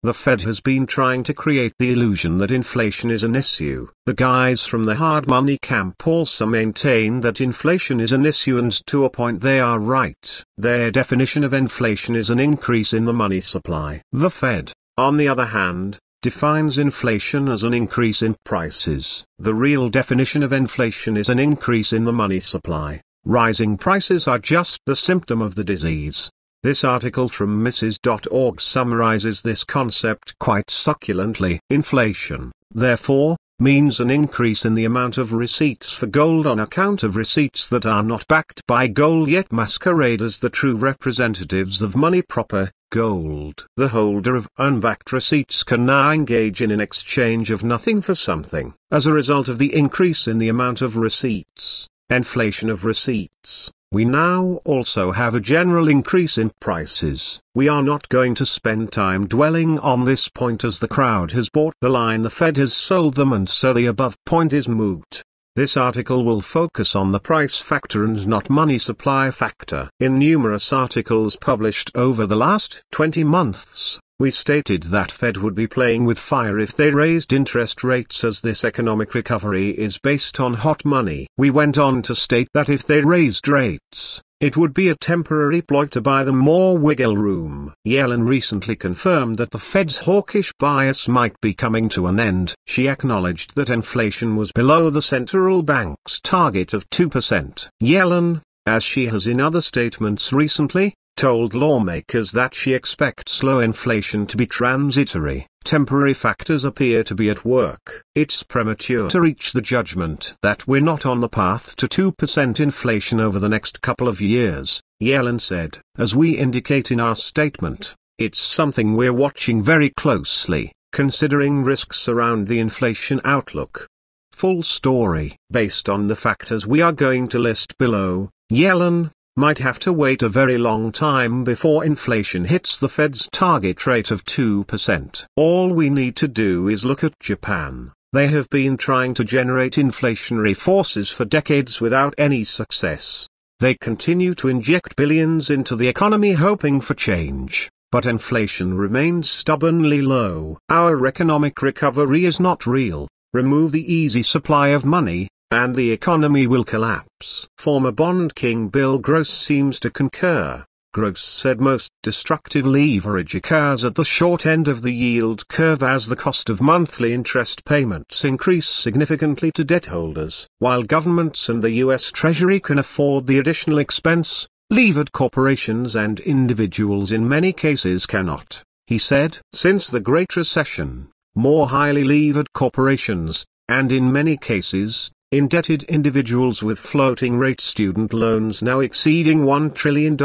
The Fed has been trying to create the illusion that inflation is an issue. The guys from the hard money camp also maintain that inflation is an issue, and to a point they are right. Their definition of inflation is an increase in the money supply. The Fed, on the other hand, defines inflation as an increase in prices. The real definition of inflation is an increase in the money supply. Rising prices are just the symptom of the disease. This article from Mrs.org summarizes this concept quite succulently. Inflation, therefore, means an increase in the amount of receipts for gold on account of receipts that are not backed by gold yet masquerade as the true representatives of money proper, gold. The holder of unbacked receipts can now engage in an exchange of nothing for something. As a result of the increase in the amount of receipts, inflation of receipts, we now also have a general increase in prices. We are not going to spend time dwelling on this point, as the crowd has bought the line the Fed has sold them, and so the above point is moot. This article will focus on the price factor and not money supply factor. In numerous articles published over the last 20 months, we stated that Fed would be playing with fire if they raised interest rates, as this economic recovery is based on hot money. We went on to state that if they raised rates, it would be a temporary ploy to buy them more wiggle room. Yellen recently confirmed that the Fed's hawkish bias might be coming to an end. She acknowledged that inflation was below the central bank's target of 2%. Yellen, as she has in other statements recently, told lawmakers that she expects low inflation to be transitory. Temporary factors appear to be at work. It's premature to reach the judgment that we're not on the path to 2% inflation over the next couple of years, Yellen said. As we indicate in our statement, it's something we're watching very closely, considering risks around the inflation outlook. Full story. Based on the factors we are going to list below, Yellen might have to wait a very long time before inflation hits the Fed's target rate of 2%. All we need to do is look at Japan. They have been trying to generate inflationary forces for decades without any success. They continue to inject billions into the economy hoping for change, but inflation remains stubbornly low. Our economic recovery is not real. Remove the easy supply of money, and the economy will collapse. Former bond king Bill Gross seems to concur. Gross said most destructive leverage occurs at the short end of the yield curve as the cost of monthly interest payments increase significantly to debt holders. While governments and the U.S. Treasury can afford the additional expense, levered corporations and individuals in many cases cannot, he said. Since the Great Recession, more highly levered corporations, and in many cases, indebted individuals with floating-rate student loans now exceeding $1 trillion,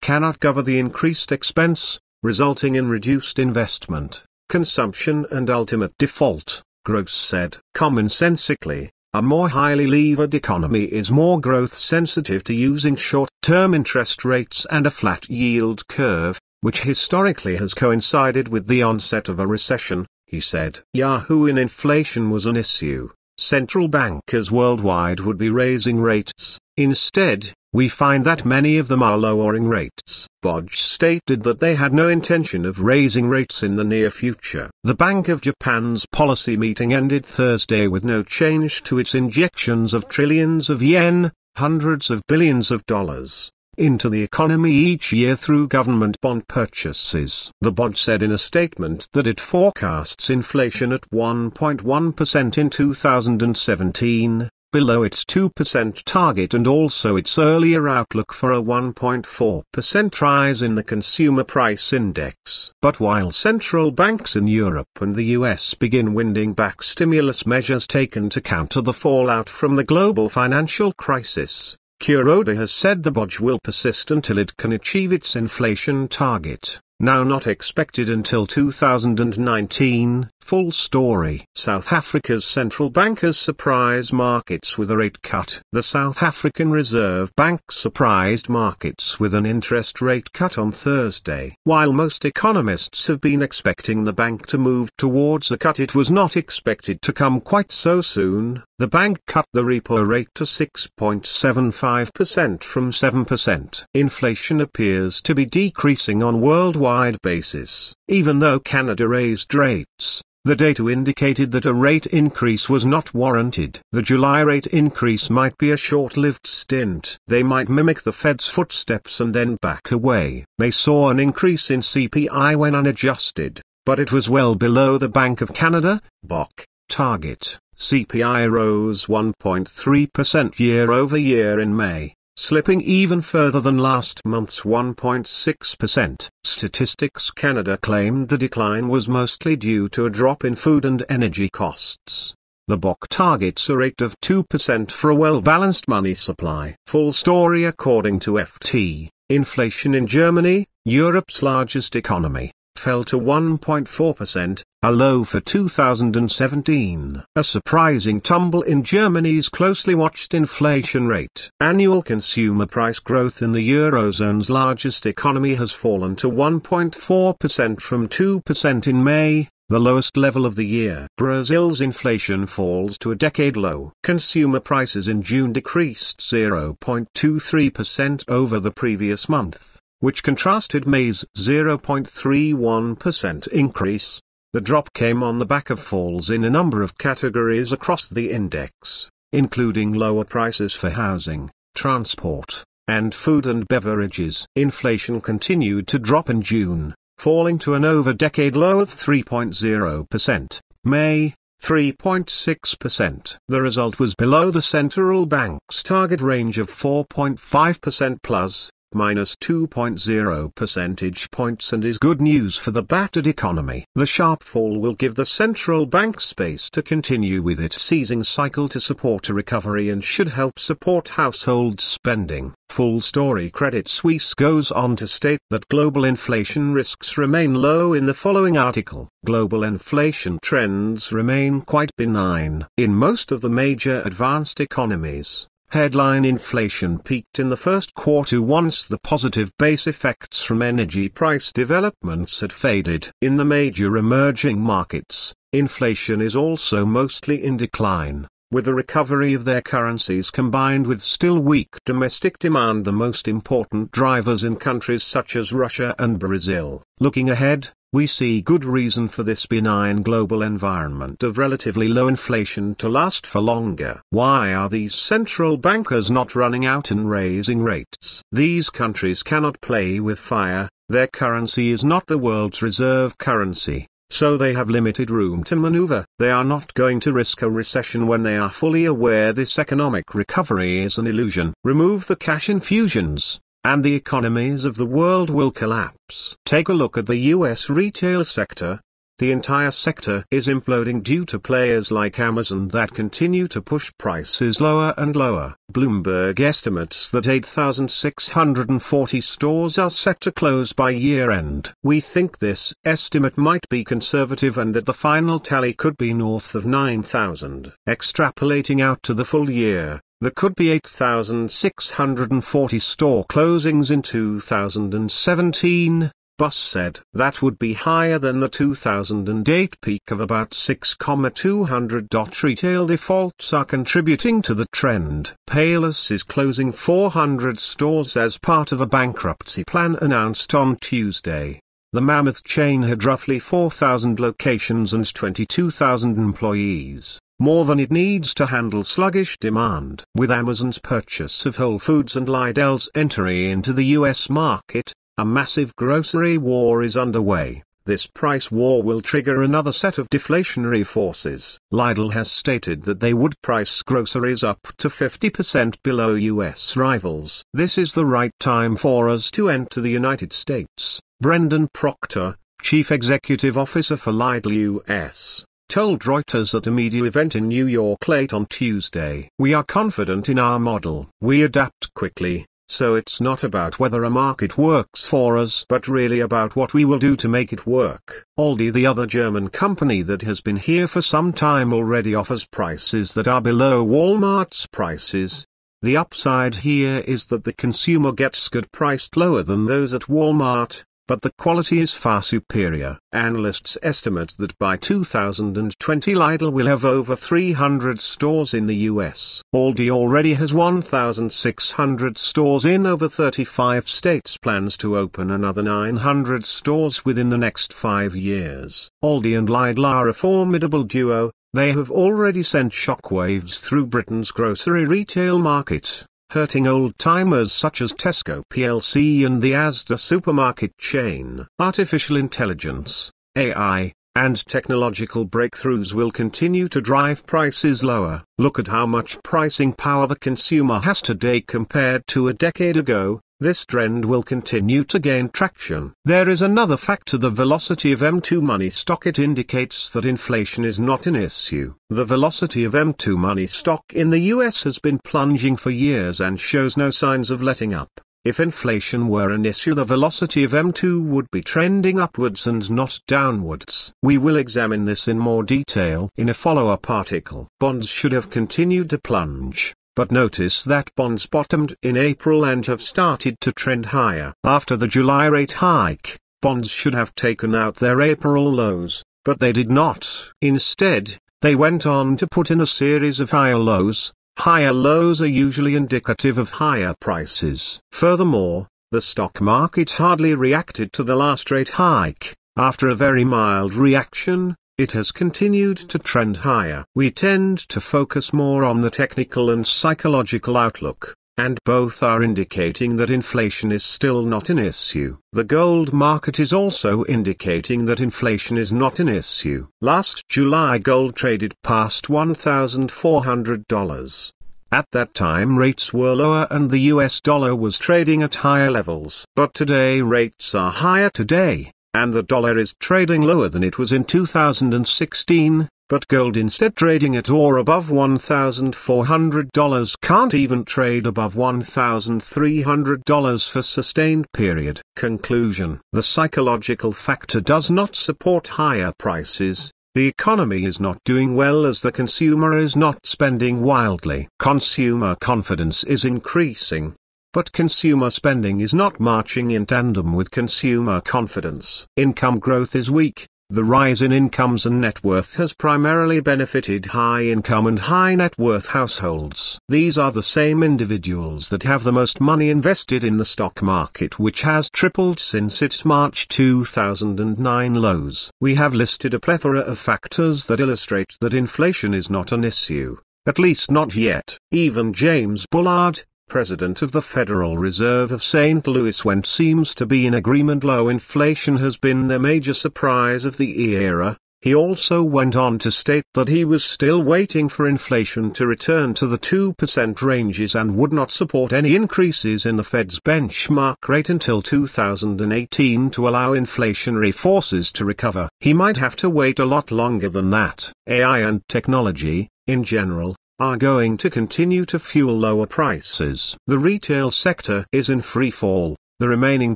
cannot cover the increased expense, resulting in reduced investment, consumption and ultimate default, Gross said. Commonsensically, a more highly levered economy is more growth-sensitive to using short-term interest rates and a flat yield curve, which historically has coincided with the onset of a recession, he said. Yahoo! In inflation was an issue, central bankers worldwide would be raising rates. Instead, we find that many of them are lowering rates. Bodge stated that they had no intention of raising rates in the near future. The Bank of Japan's policy meeting ended Thursday with no change to its injections of trillions of yen, hundreds of billions of dollars, into the economy each year through government bond purchases. The BOD said in a statement that it forecasts inflation at 1.1% in 2017, below its 2% target, and also its earlier outlook for a 1.4% rise in the consumer price index. But while central banks in Europe and the US begin winding back stimulus measures taken to counter the fallout from the global financial crisis, Kuroda has said the BOJ will persist until it can achieve its inflation target, now not expected until 2019. Full story. South Africa's central bankers surprise markets with a rate cut. The South African Reserve Bank surprised markets with an interest rate cut on Thursday. While most economists have been expecting the bank to move towards a cut, it was not expected to come quite so soon. The bank cut the repo rate to 6.75% from 7%. Inflation appears to be decreasing on a worldwide basis. Even though Canada raised rates, the data indicated that a rate increase was not warranted. The July rate increase might be a short-lived stint. They might mimic the Fed's footsteps and then back away. May saw an increase in CPI when unadjusted, but it was well below the Bank of Canada (BOC) target. CPI rose 1.3% year-over-year in May, slipping even further than last month's 1.6%. Statistics Canada claimed the decline was mostly due to a drop in food and energy costs. The BOC targets a rate of 2% for a well-balanced money supply. Full story according to FT. Inflation in Germany, Europe's largest economy, fell to 1.4%, a low for 2017. A surprising tumble in Germany's closely watched inflation rate. Annual consumer price growth in the Eurozone's largest economy has fallen to 1.4% from 2% in May, the lowest level of the year. Brazil's inflation falls to a decade low. Consumer prices in June decreased 0.23% over the previous month, which contrasted May's 0.31% increase. The drop came on the back of falls in a number of categories across the index, including lower prices for housing, transport, and food and beverages. Inflation continued to drop in June, falling to an over-decade low of 3.0%. May, 3.6%. The result was below the central bank's target range of 4.5% plus, minus 2.0 percentage points, and is good news for the battered economy. The sharp fall will give the central bank space to continue with its easing cycle to support a recovery and should help support household spending. Full story. Credit Suisse goes on to state that global inflation risks remain low in the following article. Global inflation trends remain quite benign. In most of the major advanced economies, headline inflation peaked in the first quarter once the positive base effects from energy price developments had faded. In the major emerging markets, inflation is also mostly in decline, with the recovery of their currencies combined with still weak domestic demand the most important drivers in countries such as Russia and Brazil. Looking ahead, we see good reason for this benign global environment of relatively low inflation to last for longer. Why are these central bankers not running out and raising rates? These countries cannot play with fire. Their currency is not the world's reserve currency, so they have limited room to maneuver. They are not going to risk a recession when they are fully aware this economic recovery is an illusion. Remove the cash infusions, and the economies of the world will collapse. Take a look at the US retail sector. The entire sector is imploding due to players like Amazon that continue to push prices lower and lower. Bloomberg estimates that 8,640 stores are set to close by year-end. We think this estimate might be conservative and that the final tally could be north of 9,000. Extrapolating out to the full year, there could be 8,640 store closings in 2017, Buss said. That would be higher than the 2008 peak of about 6,200. Retail defaults are contributing to the trend. Payless is closing 400 stores as part of a bankruptcy plan announced on Tuesday. The mammoth chain had roughly 4,000 locations and 22,000 employees, more than it needs to handle sluggish demand. With Amazon's purchase of Whole Foods and Lidl's entry into the US market, a massive grocery war is underway. This price war will trigger another set of deflationary forces. Lidl has stated that they would price groceries up to 50% below US rivals. This is the right time for us to enter the United States, Brendan Proctor, Chief Executive Officer for Lidl US, told Reuters at a media event in New York late on Tuesday. We are confident in our model. We adapt quickly, so it's not about whether a market works for us but really about what we will do to make it work. Aldi, the other German company that has been here for some time, already offers prices that are below Walmart's prices. The upside here is that the consumer gets good priced lower than those at Walmart, but the quality is far superior. Analysts estimate that by 2020 Lidl will have over 300 stores in the US. Aldi already has 1,600 stores in over 35 states, plans to open another 900 stores within the next 5 years. Aldi and Lidl are a formidable duo. They have already sent shockwaves through Britain's grocery retail market, hurting old-timers such as Tesco plc and the Asda supermarket chain. Artificial intelligence, AI, and technological breakthroughs will continue to drive prices lower. Look at how much pricing power the consumer has today compared to a decade ago. This trend will continue to gain traction. There is another factor: the velocity of M2 money stock. It indicates that inflation is not an issue. The velocity of M2 money stock in the US has been plunging for years and shows no signs of letting up. If inflation were an issue, the velocity of M2 would be trending upwards and not downwards. We will examine this in more detail in a follow-up article. Bonds should have continued to plunge, but notice that bonds bottomed in April and have started to trend higher. After the July rate hike, bonds should have taken out their April lows, but they did not. Instead, they went on to put in a series of higher lows. Higher lows are usually indicative of higher prices. Furthermore, the stock market hardly reacted to the last rate hike. After a very mild reaction, it has continued to trend higher. We tend to focus more on the technical and psychological outlook, and both are indicating that inflation is still not an issue. The gold market is also indicating that inflation is not an issue. Last July gold traded past $1,400. At that time rates were lower and the US dollar was trading at higher levels. But today rates are higher today, and the dollar is trading lower than it was in 2016, but gold instead trading at or above $1,400 can't even trade above $1,300 for sustained period. Conclusion: the psychological factor does not support higher prices. The economy is not doing well as the consumer is not spending wildly. Consumer confidence is increasing, but consumer spending is not marching in tandem with consumer confidence. Income growth is weak. The rise in incomes and net worth has primarily benefited high-income and high-net-worth households. These are the same individuals that have the most money invested in the stock market, which has tripled since its March 2009 lows. We have listed a plethora of factors that illustrate that inflation is not an issue, at least not yet. Even James Bullard, President of the Federal Reserve of St. Louis, seems to be in agreement low inflation has been the major surprise of the era. He also went on to state that he was still waiting for inflation to return to the 2% ranges and would not support any increases in the Fed's benchmark rate until 2018 to allow inflationary forces to recover. He might have to wait a lot longer than that. AI and technology, in general, are going to continue to fuel lower prices. The retail sector is in free fall, the remaining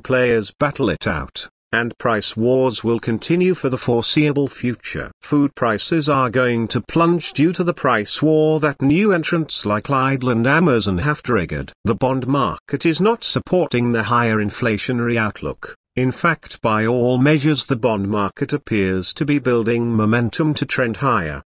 players battle it out, and price wars will continue for the foreseeable future. Food prices are going to plunge due to the price war that new entrants like Lidl and Amazon have triggered. The bond market is not supporting the higher inflationary outlook. In fact, by all measures the bond market appears to be building momentum to trend higher.